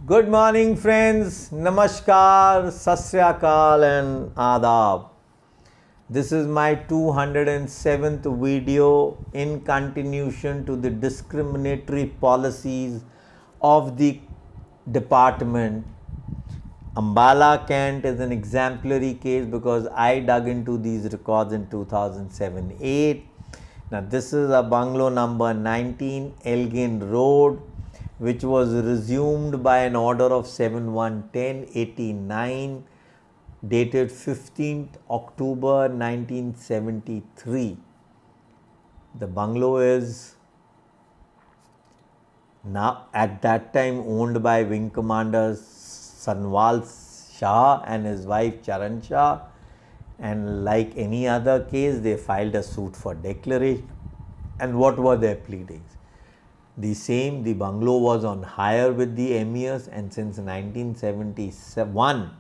Good morning friends, Namaskar, Sat Sri Akal and Adab. This is my 207th video in continuation to the discriminatory policies of the department. Ambala Cantt is an exemplary case because I dug into these records in 2007-8. Now this is a bungalow number 19 Elgin Road, which was resumed by an order of 7/1/10/89 dated 15th October 1973. The bungalow is now at that time owned by Wing Commander Sawal Shah and his wife Charan Shah, and like any other case they filed a suit for declaration. And what were their pleadings? The bungalow was on hire with the emirs, and since 1971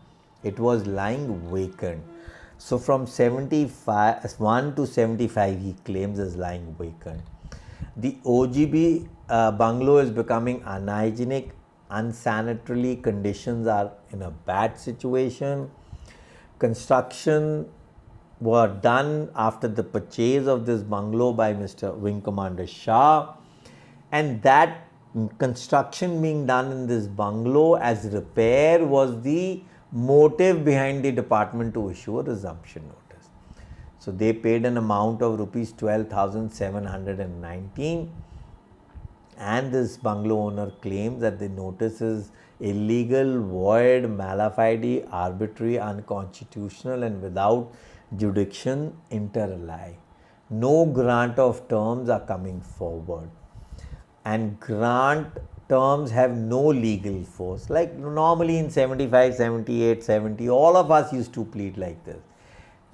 it was lying vacant. So from 71 to 75 he claims is lying vacant. The OGB bungalow is becoming unhygienic, unsanitary conditions are in a bad situation. Construction were done after the purchase of this bungalow by Mr. Wing Commander Shah, and that construction being done in this bungalow as repair was the motive behind the department to issue a resumption notice. So they paid an amount of rupees 12,719, and this bungalow owner claims that the notice is illegal, void, malafidie, arbitrary, unconstitutional and without jurisdiction interalia. No grant of terms are coming forward, and grant terms have no legal force. Like normally in 75, 78, 70, all of us used to plead like this.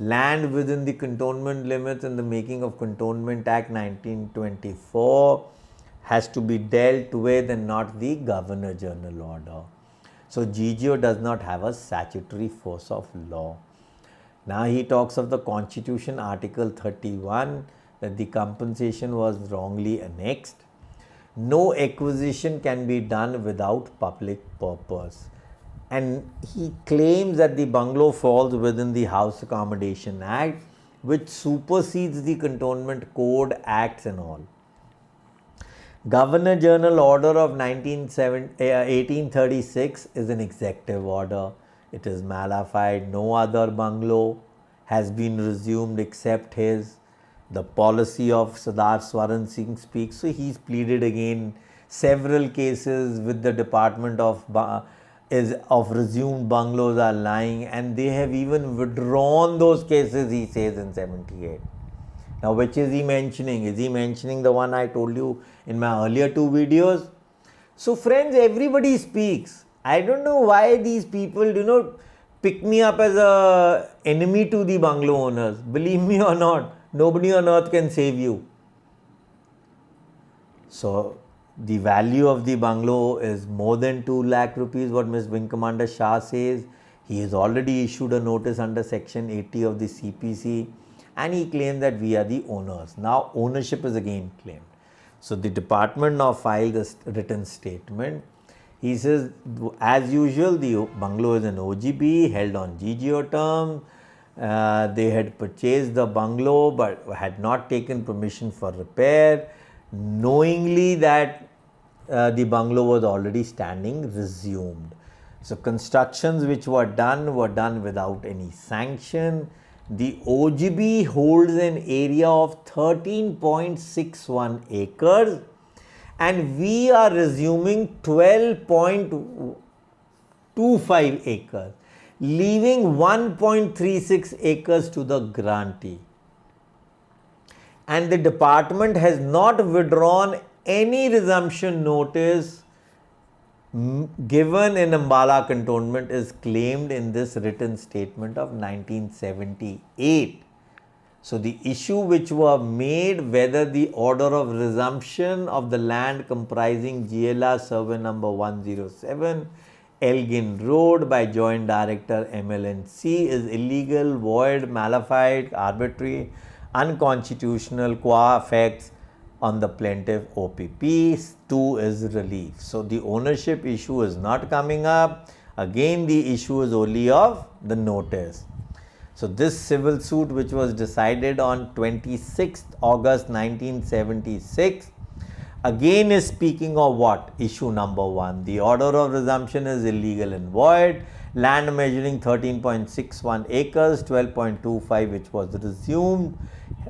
Land within the cantonment limits in the making of Cantonment Act 1924 has to be dealt with and not the Governor General order. So GGO does not have a statutory force of law. Now he talks of the Constitution, Article 31, that the compensation was wrongly annexed. No acquisition can be done without public purpose. And he claims that the bungalow falls within the House Accommodation Act, which supersedes the Cantonment Code Acts and all. Governor General Order of 1836 is an executive order. It is malafide. No other bungalow has been resumed except his. The policy of Sardar Swaran Singh speaks. So he's pleaded again several cases with the department of resumed bungalows are lying, and they have even withdrawn those cases, he says, in 78. Now which is he mentioning? Is he mentioning the one I told you in my earlier two videos? So friends, everybody speaks. I don't know why these people do not pick me up as a enemy to the bungalow owners. Believe me or not, nobody on earth can save you. So the value of the bungalow is more than 2 lakh rupees, what Ms. Wing Commander Shah says. He has already issued a notice under section 80 of the CPC, and he claimed that we are the owners. Now ownership is again claimed. So the department now filed a written statement. He says, as usual, the bungalow is an OGB held on GGO terms. They had purchased the bungalow but had not taken permission for repair, knowingly that the bungalow was already standing resumed. So constructions which were done without any sanction. The OGB holds an area of 13.61 acres, and we are resuming 12.25 acres, leaving 1.36 acres to the grantee. And the department has not withdrawn any resumption notice given in Ambala Cantonment is claimed in this written statement of 1978. So the issue which were made, whether the order of resumption of the land comprising GLR survey number 107 Elgin Road by Joint Director MLNC is illegal, void, malafide, arbitrary, unconstitutional, qua effects, on the plaintiff OPP. 2 is relief. So the ownership issue is not coming up. Again, the issue is only of the notice. So this civil suit, which was decided on 26th August 1976, again is speaking of what? Issue number 1. The order of resumption is illegal and void. Land measuring 13.61 acres, 12.25, which was resumed,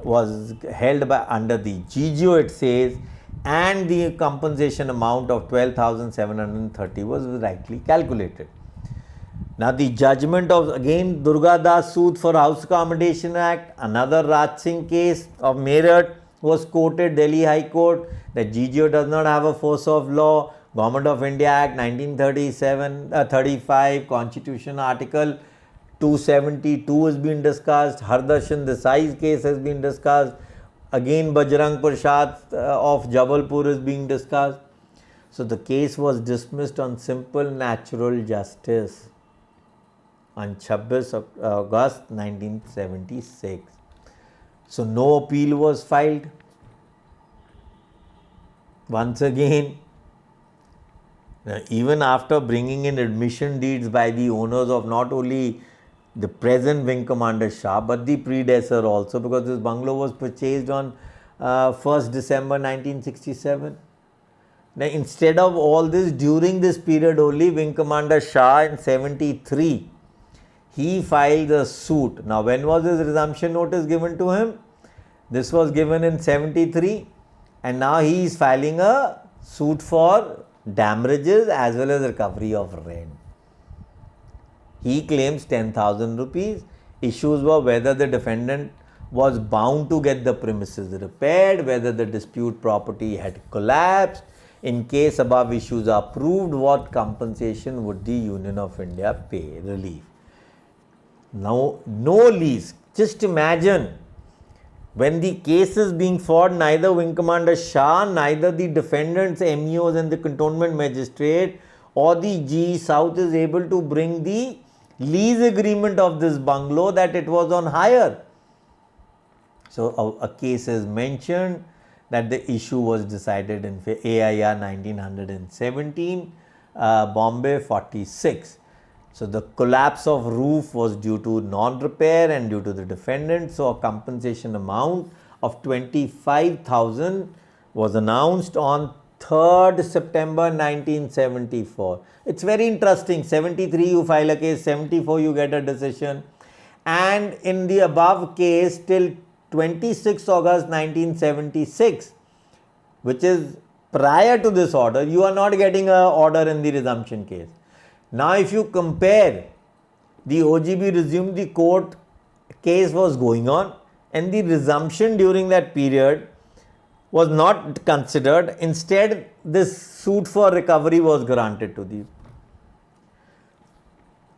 was held by under the GGO, it says, and the compensation amount of 12,730 was rightly calculated. Now the judgment of, again, Durga Das suit for House Accommodation Act, another Raj Singh case of Meerut was quoted, Delhi High Court, that GGO does not have a force of law. Government of India Act 1935, Constitution Article 272 has been discussed. Hardarshan Desai's case has been discussed. Again, Bajrang Prasad of Jabalpur is being discussed. So the case was dismissed on simple natural justice on 26 August 1976. So no appeal was filed. Once again, even after bringing in admission deeds by the owners of not only the present Wing Commander Shah but the predecessor also, because this bungalow was purchased on 1st December 1967. Now instead of all this, during this period only, Wing Commander Shah in 73, he filed a suit. Now when was his resumption notice given to him? This was given in 73, and now he is filing a suit for damages as well as recovery of rent. He claims 10,000 rupees. Issues were whether the defendant was bound to get the premises repaired, whether the dispute property had collapsed. In case above issues are proved, what compensation would the Union of India pay? Relief. Now, no lease. Just imagine, when the case is being fought, neither Wing Commander Shah, neither the defendants, MEOs and the cantonment magistrate or the GE South is able to bring the lease agreement of this bungalow that it was on hire. So a case is mentioned that the issue was decided in AIR 1917, Bombay 46. So the collapse of roof was due to non-repair and due to the defendant. So a compensation amount of 25,000 was announced on 3rd September 1974. It's very interesting. 73 you file a case, 74 you get a decision, and in the above case till 26 August 1976, which is prior to this order, you are not getting an order in the resumption case. Now if you compare, the OGB resumed, the court case was going on, and the resumption during that period was not considered. Instead, this suit for recovery was granted to the.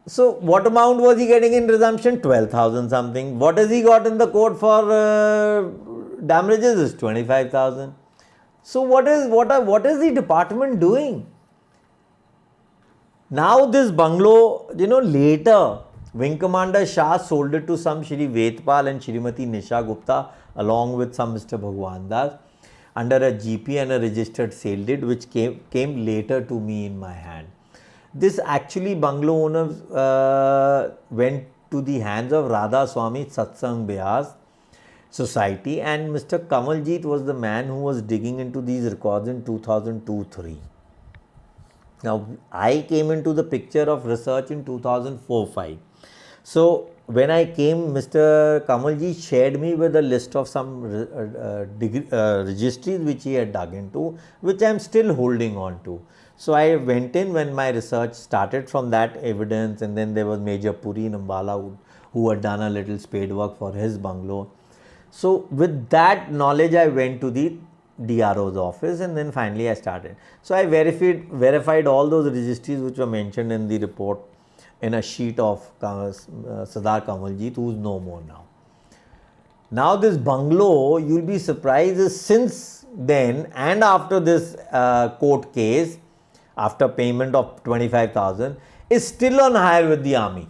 So what amount was he getting in resumption? 12,000 something. What has he got in the court for damages is 25,000. So what is the department doing? Now this bungalow, later Wing Commander Shah sold it to some Shri Vedpal and Shrimati Nisha Gupta along with some Mr. Bhagwan Das under a GP and a registered sale deed, which came later to me in my hand. This actually bungalow owners went to the hands of Radha Swami Satsang Beas Society, and Mr. Kamaljeet was the man who was digging into these records in 2002-03. Now, I came into the picture of research in 2004-05. So, when I came, Mr. Kamalji shared me with a list of some registries which he had dug into, which I am still holding on to. So, I went in when my research started from that evidence, and then there was Major Puri in Ambala who had done a little spade work for his bungalow. So, with that knowledge, I went to the DRO's office, and then finally I started. So I verified all those registries which were mentioned in the report in a sheet of Sardar Kamaljeet, who is no more now. Now this bungalow, you will be surprised, is since then and after this court case, after payment of 25,000, is still on hire with the army.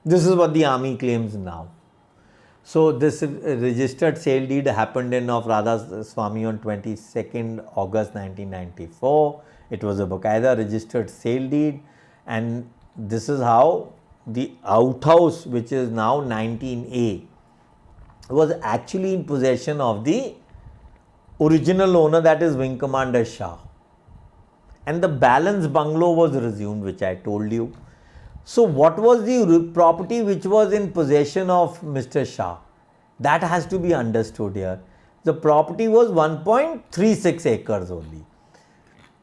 This is what the army claims now. So this registered sale deed happened in of Radha Swami on 22nd August 1994. It was a Bakaida registered sale deed, and this is how the outhouse, which is now 19A, was actually in possession of the original owner, that is Wing Commander Shah. And the balance bungalow was resumed, which I told you. So what was the property which was in possession of Mr. Shah? That has to be understood here. The property was 1.36 acres only.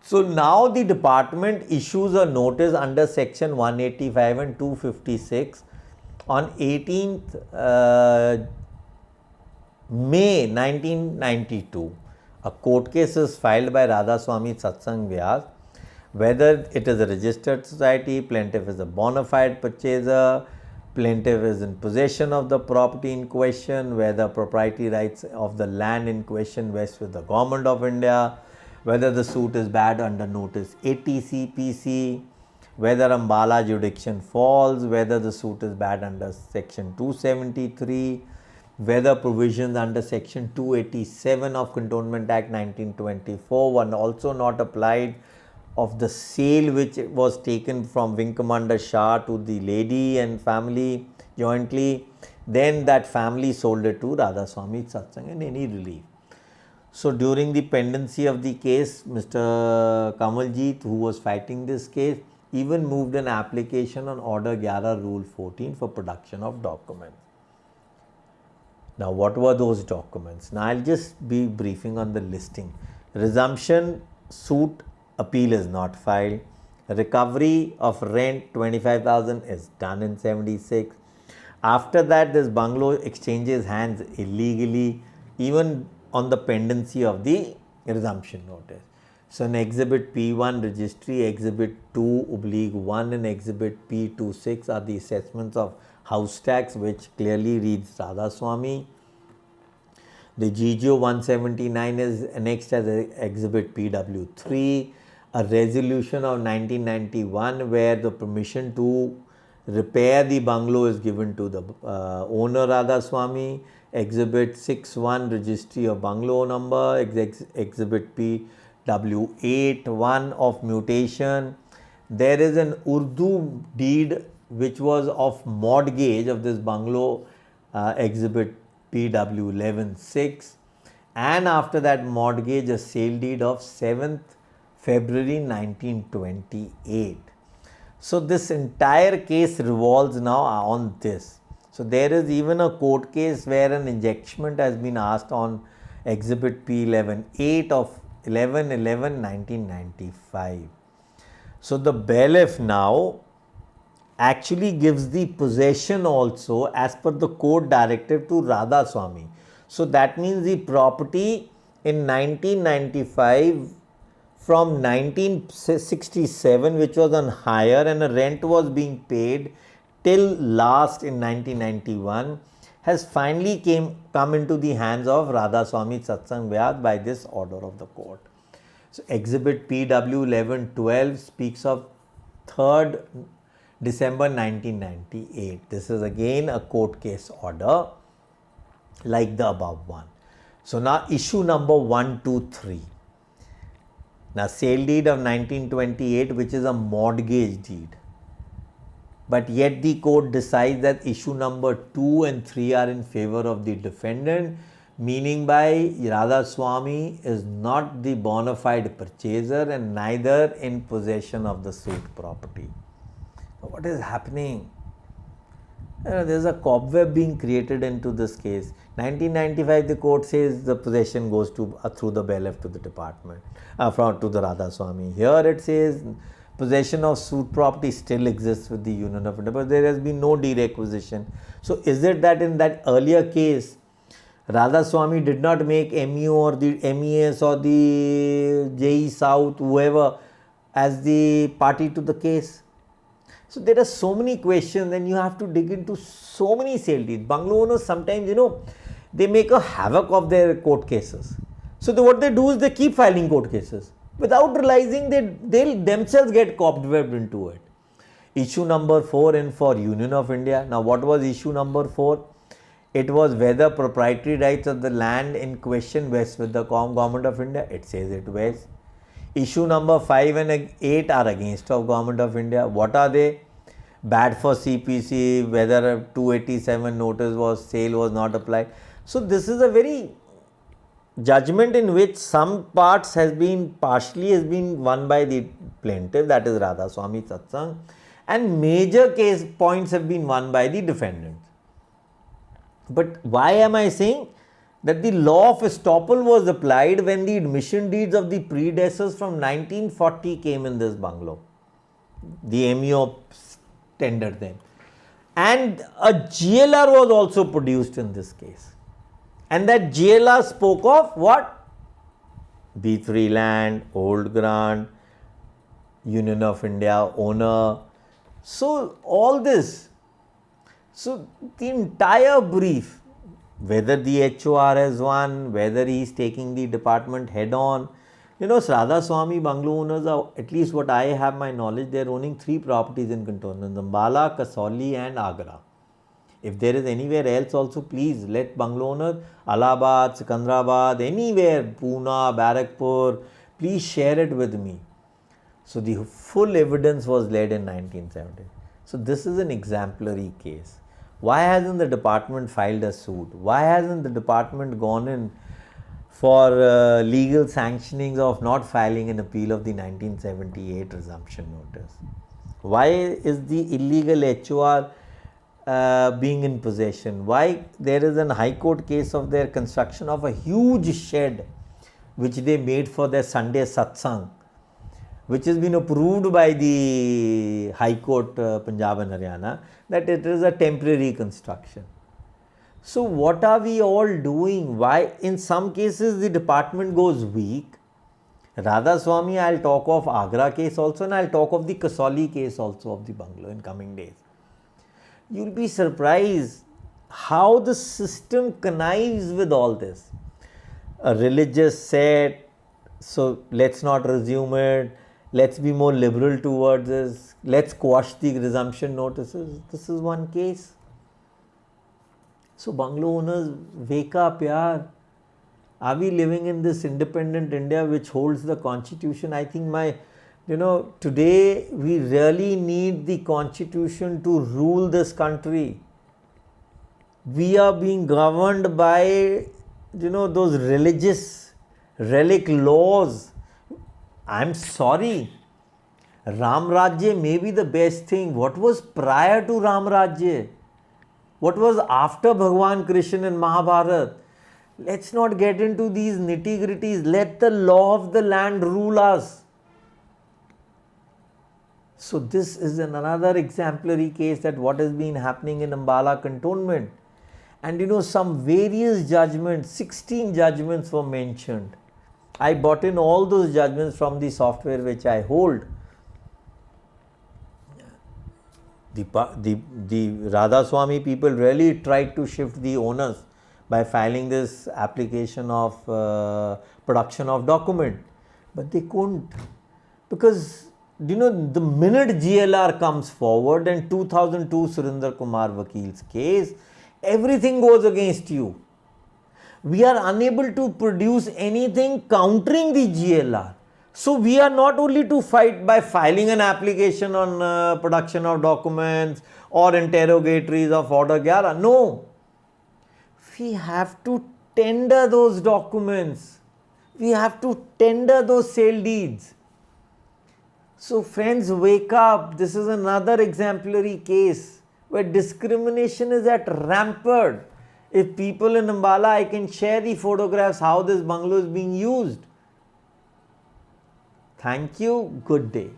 So now the department issues a notice under section 185 and 256 on 18th May 1992. A court case is filed by Radha Swami Satsang Vyas. Whether it is a registered society, plaintiff is a bona fide purchaser, plaintiff is in possession of the property in question, whether proprietary rights of the land in question vests with the government of India, whether the suit is bad under notice 80 CPC, whether Ambala jurisdiction falls, whether the suit is bad under section 273, whether provisions under section 287 of Cantonment Act 1924 were also not applied of the sale which was taken from Wing Commander Shah to the lady and family jointly, then that family sold it to Radha Swami Satsang and any relief. So during the pendency of the case, Mr. Kamaljeet, who was fighting this case, even moved an application on Order 11 Rule 14 for production of documents. Now what were those documents? Now I'll just be briefing on the listing. Resumption suit appeal is not filed. Recovery of rent 25,000 is done in 76. After that, this bungalow exchanges hands illegally, even on the pendency of the resumption notice. So in Exhibit P1 registry, Exhibit 2/1 and Exhibit P26 are the assessments of house tax, which clearly reads Radha Swami. The GGO 179 is annexed as Exhibit PW3. A resolution of 1991 where the permission to repair the bungalow is given to the owner Radha Swami. Exhibit 61 registry of bungalow number. Exhibit PW8 1 of mutation. There is an Urdu deed which was of mortgage of this bungalow, Exhibit PW11 6, and after that mortgage a sale deed of 7th February 1928. So this entire case revolves now on this. So there is even a court case where an injectment has been asked on Exhibit P11 8 of 11/11/1995. So the bailiff now actually gives the possession also as per the court directive to Radha Swami. So that means the property in 1995 from 1967, which was on hire and a rent was being paid till last in 1991, has finally come into the hands of Radha Swami Satsang Vyas by this order of the court. So Exhibit PW 1112 speaks of 3rd December 1998. This is again a court case order like the above one. So now issue number 123. Now sale deed of 1928, which is a mortgage deed. But yet the court decides that issue number 2 and 3 are in favor of the defendant, meaning by Radha Swami is not the bona fide purchaser and neither in possession of the suit property. What is happening? There is a cobweb being created into this case. 1995, the court says the possession goes to through the bailiff to the department, to the Radha Swami. Here it says possession of suit property still exists with the Union of India, but there has been no derequisition. So is it that in that earlier case, Radha Swami did not make MEO or the MES or the JE South, whoever, as the party to the case? So there are so many questions and you have to dig into so many sale deeds. Bungalow owners sometimes, they make a havoc of their court cases. So what they do is they keep filing court cases without realizing they'll themselves get cobwebbed into it. Issue number 4 and for Union of India. Now what was issue number 4? It was whether proprietary rights of the land in question vests with the Government of India. It says it vests. Issue number 5 and 8 are against of Government of India. What are they? Bad for CPC, whether a 287 notice was, sale was not applied. So this is a very judgment in which some parts has been won by the plaintiff, that is Radha Swami Satsang, and major case points have been won by the defendant. But why am I saying that the law of estoppel was applied when the admission deeds of the predecessors from 1940 came in this bungalow? The MEO tendered them. And a GLR was also produced in this case. And that GLR spoke of what? B3 land, old grant, Union of India owner. So all this. So the entire brief, whether the HOR has won, whether he is taking the department head on. You know, Radha Swami bungalow owners are, at least what I have my knowledge, they are owning 3 properties in cantonments, Ambala, Kasauli and Agra. If there is anywhere else also, please let bungalow owners, Allahabad, Sikandrabad, anywhere, Pune, Barakpur, please share it with me. So the full evidence was laid in 1970. So this is an exemplary case. Why hasn't the department filed a suit? Why hasn't the department gone in for legal sanctionings of not filing an appeal of the 1978 resumption notice? Why is the illegal HOR being in possession? Why there is a high court case of their construction of a huge shed which they made for their Sunday satsang, which has been approved by the High Court Punjab and Haryana, that it is a temporary construction. So what are we all doing? Why in some cases the department goes weak? Radha Swami, I'll talk of Agra case also, and I'll talk of the Kasauli case also of the bungalow in coming days. You'll be surprised how the system connives with all this. A religious set, so let's not resume it. Let's be more liberal towards this. Let's quash the resumption notices. This is one case. So bungalow owners, wake up, yaar. Are we living in this independent India which holds the constitution? I think today we really need the constitution to rule this country. We are being governed by, those religious relic laws. I'm sorry. Ram Rajya may be the best thing. What was prior to Ram Rajya? What was after Bhagwan Krishna and Mahabharata? Let's not get into these nitty-gritties. Let the law of the land rule us. So this is another exemplary case that what has been happening in Ambala cantonment. And some various judgments, 16 judgments were mentioned. I brought in all those judgments from the software which I hold. The Radha Swami people really tried to shift the onus by filing this application of production of document. But they couldn't. Because, the minute GLR comes forward and 2002 Surinder Kumar Vakil's case, everything goes against you. We are unable to produce anything countering the GLR. So we are not only to fight by filing an application on production of documents or interrogatories of order 11. No. We have to tender those documents. We have to tender those sale deeds. So friends, wake up. This is another exemplary case where discrimination is at rampant. If people in Ambala, I can share the photographs how this bungalow is being used. Thank you. Good day.